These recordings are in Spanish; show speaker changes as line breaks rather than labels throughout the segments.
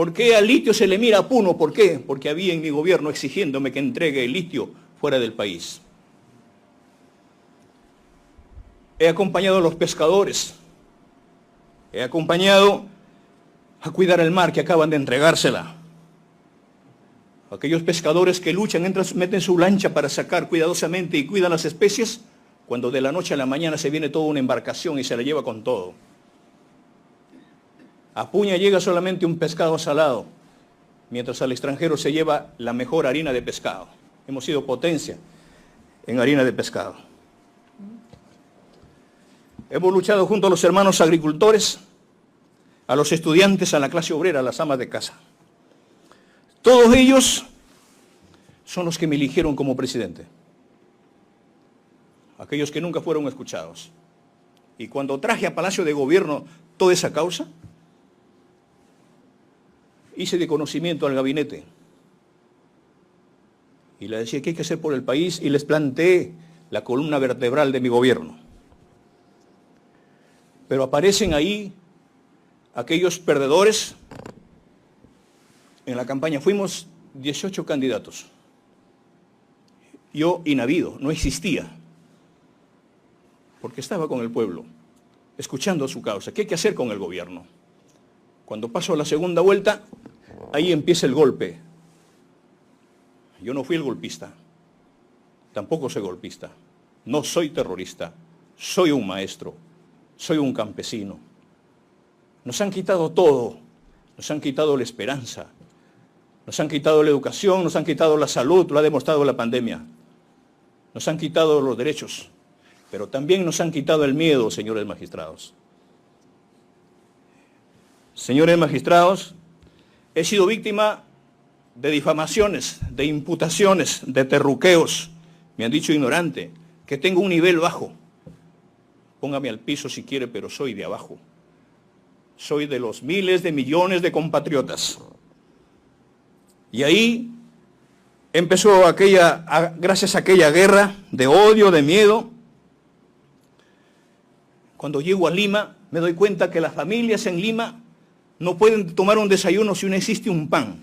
¿Por qué al litio se le mira a Puno? ¿Por qué? Porque había en mi gobierno exigiéndome que entregue el litio fuera del país. He acompañado a los pescadores. He acompañado a cuidar el mar que acaban de entregársela. Aquellos pescadores que luchan, meten su lancha para sacar cuidadosamente y cuidan las especies, cuando de la noche a la mañana se viene toda una embarcación y se la lleva con todo. A Puña llega solamente un pescado salado, mientras al extranjero se lleva la mejor harina de pescado. Hemos sido potencia en harina de pescado. Hemos luchado junto a los hermanos agricultores, a los estudiantes, a la clase obrera, a las amas de casa. Todos ellos son los que me eligieron como presidente. Aquellos que nunca fueron escuchados. Y cuando traje a Palacio de Gobierno toda esa causa, hice de conocimiento al gabinete. Y le decía qué hay que hacer por el país y les planteé la columna vertebral de mi gobierno. Pero aparecen ahí aquellos perdedores. En la campaña fuimos 18 candidatos. Yo inhabido, no existía. Porque estaba con el pueblo, escuchando su causa. ¿Qué hay que hacer con el gobierno? Cuando paso a la segunda vuelta, ahí empieza el golpe. Yo no fui el golpista. Tampoco soy golpista. No soy terrorista. Soy un maestro. Soy un campesino. Nos han quitado todo. Nos han quitado la esperanza. Nos han quitado la educación, nos han quitado la salud, lo ha demostrado la pandemia. Nos han quitado los derechos, pero también nos han quitado el miedo, señores magistrados. Señores magistrados, he sido víctima de difamaciones, de imputaciones, de terruqueos. Me han dicho ignorante, que tengo un nivel bajo. Póngame al piso si quiere, pero soy de abajo. Soy de los miles de millones de compatriotas. Y ahí empezó gracias a aquella guerra de odio, de miedo. Cuando llego a Lima, me doy cuenta que las familias en Lima no pueden tomar un desayuno si no existe un pan.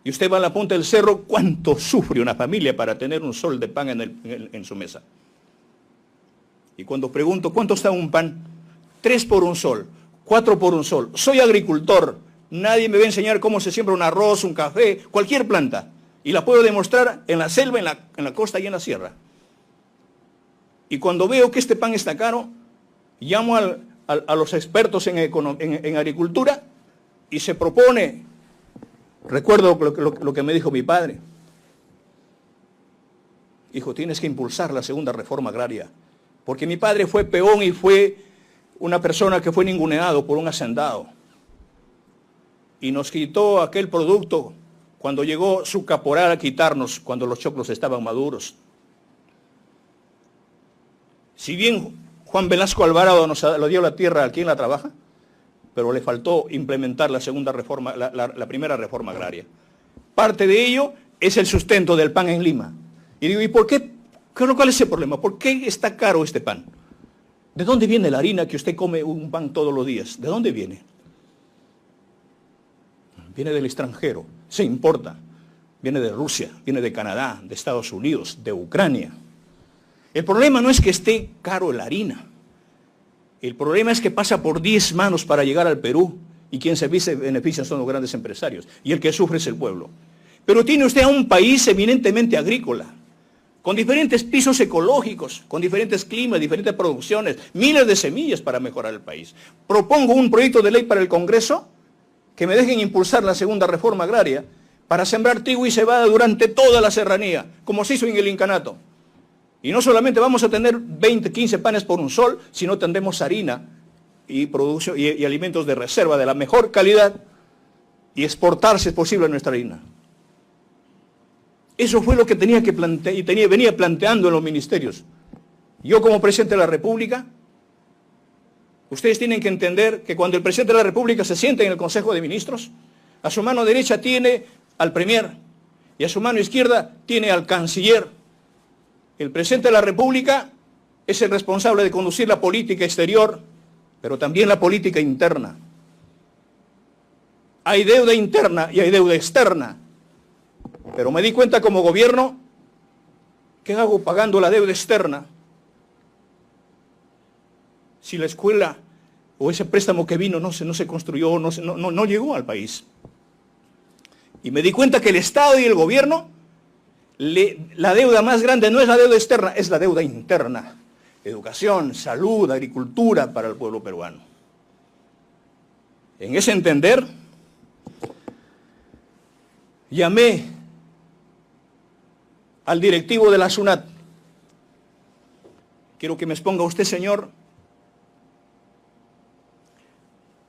Y usted va a la punta del cerro, ¿cuánto sufre una familia para tener un sol de pan en su mesa? Y cuando pregunto, ¿cuánto está un pan? 3 por un sol, 4 por un sol. Soy agricultor. Nadie me va a enseñar cómo se siembra un arroz, un café, cualquier planta. Y la puedo demostrar en la selva, en la costa y en la sierra. Y cuando veo que este pan está caro, llamo a los expertos en agricultura y se propone, recuerdo lo que me dijo mi padre. Hijo, tienes que impulsar la segunda reforma agraria. Porque mi padre fue peón y fue una persona que fue ninguneado por un hacendado. Y nos quitó aquel producto cuando llegó su caporal a quitarnos, cuando los choclos estaban maduros. Si bien Juan Velasco Alvarado nos lo dio la tierra a quien la trabaja, pero le faltó implementar la segunda reforma, la primera reforma agraria. Parte de ello es el sustento del pan en Lima. Y digo, ¿y por qué? ¿Cuál es el problema? ¿Por qué está caro este pan? ¿De dónde viene la harina que usted come un pan todos los días? ¿De dónde viene? Viene del extranjero, se importa. Viene de Rusia, viene de Canadá, de Estados Unidos, de Ucrania. El problema no es que esté caro la harina. El problema es que pasa por 10 manos para llegar al Perú y quien se beneficia son los grandes empresarios y el que sufre es el pueblo. Pero tiene usted a un país eminentemente agrícola, con diferentes pisos ecológicos, con diferentes climas, diferentes producciones, miles de semillas para mejorar el país. Propongo un proyecto de ley para el Congreso que me dejen impulsar la segunda reforma agraria para sembrar trigo y cebada durante toda la serranía, como se hizo en el incanato. Y no solamente vamos a tener 20, 15 panes por un sol, sino tendremos harina y alimentos de reserva de la mejor calidad y exportar, si es posible, nuestra harina. Eso fue lo que tenía que plantear y venía planteando en los ministerios. Yo como presidente de la República, ustedes tienen que entender que cuando el presidente de la República se sienta en el Consejo de Ministros, a su mano derecha tiene al Premier y a su mano izquierda tiene al Canciller. El presidente de la República es el responsable de conducir la política exterior, pero también la política interna. Hay deuda interna y hay deuda externa. Pero me di cuenta como gobierno, ¿qué hago pagando la deuda externa? Si la escuela o ese préstamo que vino no se construyó, no llegó al país. Y me di cuenta que el Estado y el gobierno, la deuda más grande no es la deuda externa, es la deuda interna. Educación, salud, agricultura para el pueblo peruano. En ese entender, llamé al directivo de la SUNAT. Quiero que me exponga usted, señor,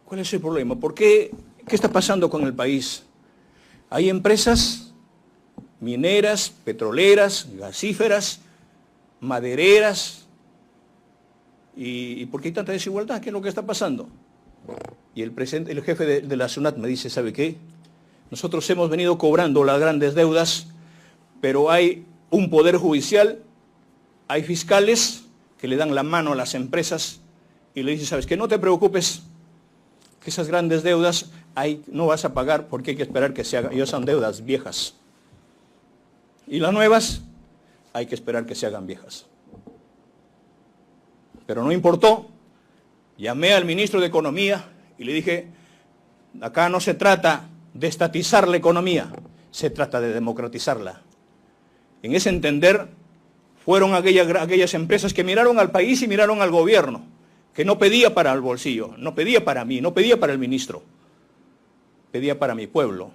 ¿cuál es el problema? ¿Por qué? ¿Qué está pasando con el país? Hay empresas mineras, petroleras, gasíferas, madereras. ¿Y por qué hay tanta desigualdad? ¿Qué es lo que está pasando? Y el jefe de la SUNAT me dice, ¿sabe qué? Nosotros hemos venido cobrando las grandes deudas, pero hay un poder judicial, hay fiscales que le dan la mano a las empresas y le dicen, ¿sabes qué? No te preocupes, que esas grandes deudas no vas a pagar porque hay que esperar que se hagan. Ellos son deudas viejas. Y las nuevas hay que esperar que se hagan viejas. Pero no importó. Llamé al ministro de Economía y le dije, acá no se trata de estatizar la economía, se trata de democratizarla. En ese entender, fueron aquellas empresas que miraron al país y miraron al gobierno, que no pedía para el bolsillo, no pedía para mí, no pedía para el ministro, pedía para mi pueblo.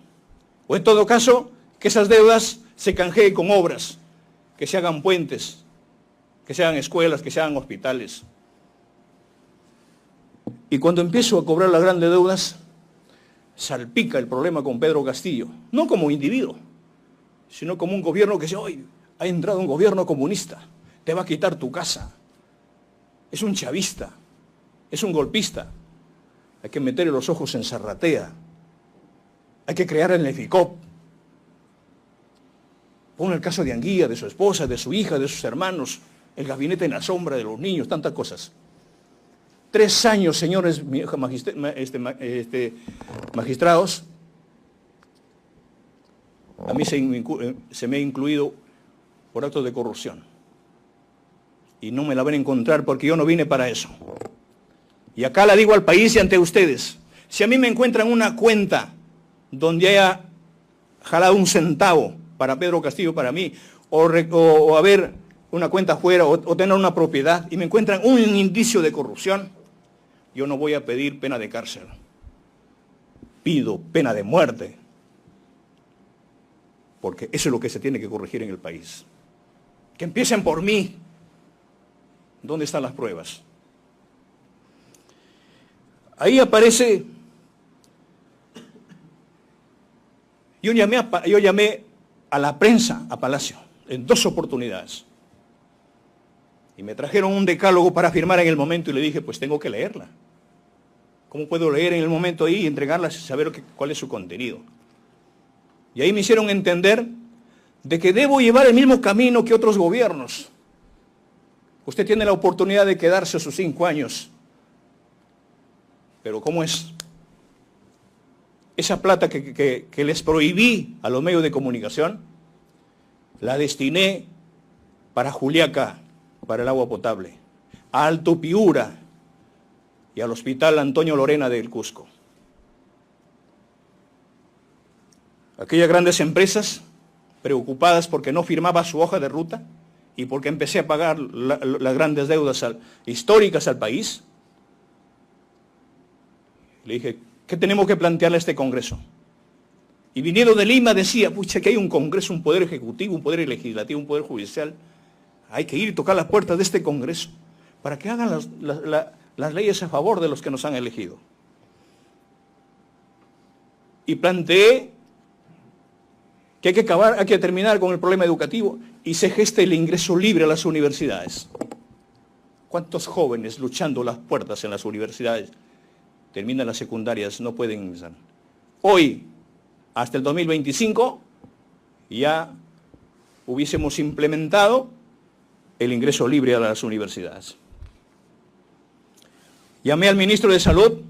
O en todo caso, que esas deudas se canjeen con obras, que se hagan puentes, que se hagan escuelas, que se hagan hospitales. Y cuando empiezo a cobrar las grandes deudas, salpica el problema con Pedro Castillo, no como individuo, sino como un gobierno que dice, hoy ha entrado un gobierno comunista, te va a quitar tu casa, es un chavista, es un golpista, hay que meterle los ojos en Zarratea, hay que crear el Neficop. Pon el caso de Anguía, de su esposa, de su hija, de sus hermanos, el gabinete en la sombra de los niños, tantas cosas. 3 años, señores magistrados, a mí se me ha incluido por actos de corrupción. Y no me la van a encontrar porque yo no vine para eso. Y acá la digo al país y ante ustedes. Si a mí me encuentran una cuenta donde haya jalado un centavo para Pedro Castillo, para mí, o haber una cuenta fuera, o tener una propiedad, y me encuentran un indicio de corrupción, yo no voy a pedir pena de cárcel. Pido pena de muerte. Porque eso es lo que se tiene que corregir en el país. Que empiecen por mí. ¿Dónde están las pruebas? Ahí aparece... Yo llamé a la prensa, a Palacio, en 2 oportunidades. Y me trajeron un decálogo para firmar en el momento y le dije, pues tengo que leerla. ¿Cómo puedo leer en el momento ahí y entregarla sin saber cuál es su contenido? Y ahí me hicieron entender de que debo llevar el mismo camino que otros gobiernos. Usted tiene la oportunidad de quedarse a sus 5 años. Pero ¿cómo es? Esa plata que les prohibí a los medios de comunicación, la destiné para Juliaca, para el agua potable, a Alto Piura y al Hospital Antonio Lorena del Cusco. Aquellas grandes empresas, preocupadas porque no firmaba su hoja de ruta y porque empecé a pagar las grandes deudas históricas al país, le dije, ¿qué tenemos que plantearle a este Congreso? Y viniendo de Lima decía, pucha, que hay un Congreso, un poder ejecutivo, un poder legislativo, un poder judicial. Hay que ir y tocar las puertas de este Congreso para que hagan las leyes a favor de los que nos han elegido. Y planteé que hay que terminar con el problema educativo y se geste el ingreso libre a las universidades. ¿Cuántos jóvenes luchando las puertas en las universidades terminan las secundarias, no pueden ingresar? Hoy, hasta el 2025, ya hubiésemos implementado el ingreso libre a las universidades. Llamé al ministro de Salud